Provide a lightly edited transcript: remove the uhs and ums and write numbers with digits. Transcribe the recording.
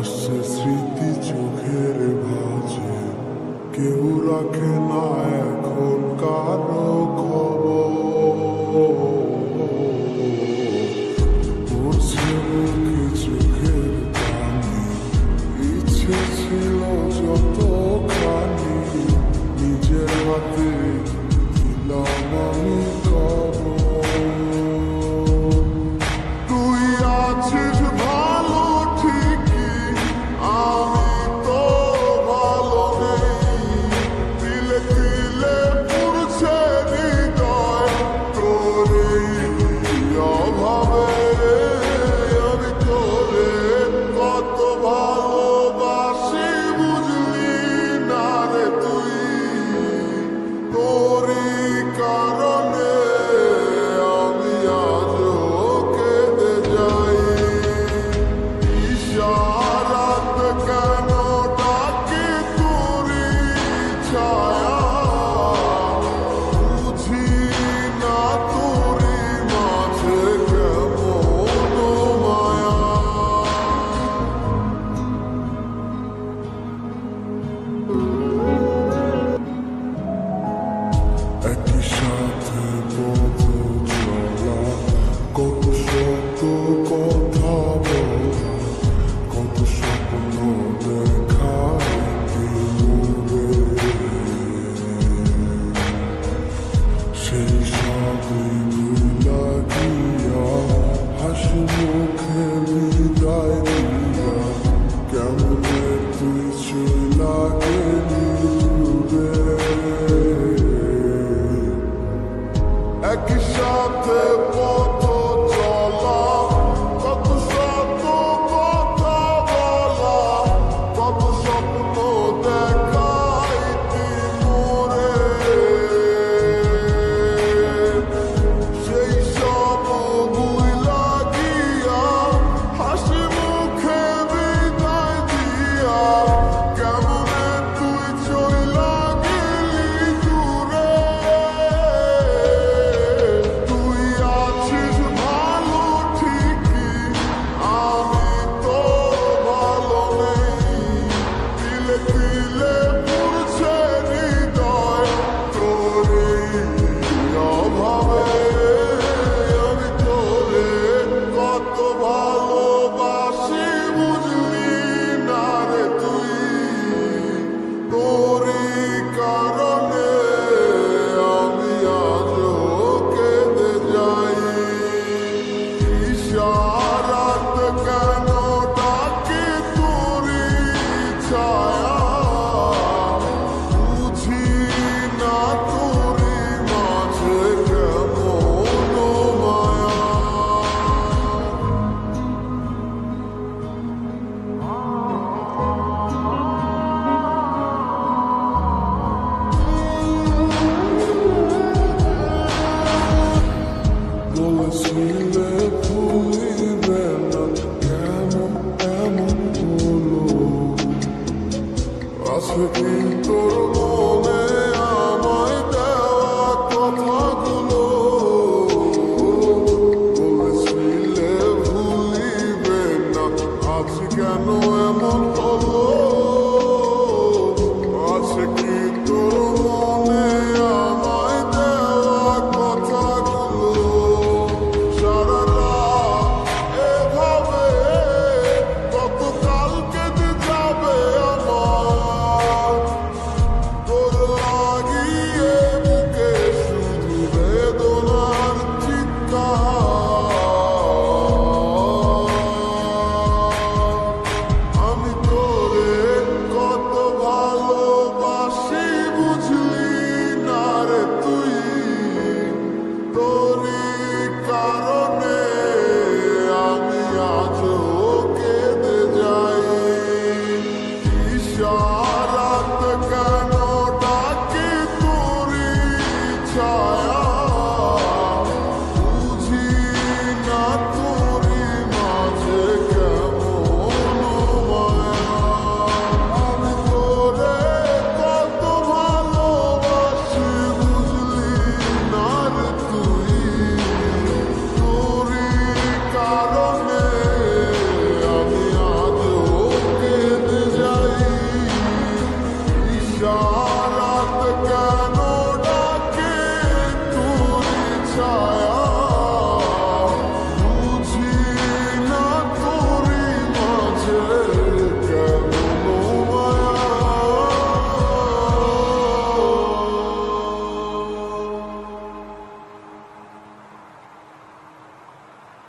ভাসছে স্মৃতি চোখের ভাঁজে, কেউ রাখে না এখন কারো খবর। পড়ছে মুখে চোখের পানি, ইচ্ছে ছিল যতখানি, নিজের হাতে দিলাম আমি খবর। তুই আছিস ভালো ঠিকই, আমি তো ভালো নেই। তিলে তিলে পুড়ছে হৃদয়, তোর এই অভাবে। আমি তোরে কত ভালোবাসি বুঝলি না রে তুই, তোরই কারণে আমি আজও কেঁদে যাই। ইশারাত কেন ডাকি তোরই ছায়া, বুঝি না তোরই মাঝে কেমন মায়া। একই সাথে পথ চলা, কত শত কথা বলা, কত স্বপ্ন দেখা দূরে। সেই সবই ভুলা গিয়া, হাসি মুখে বিদায় দিয়া, কেমনে তুই চলা গেলি দূরে। একই সাথে পথ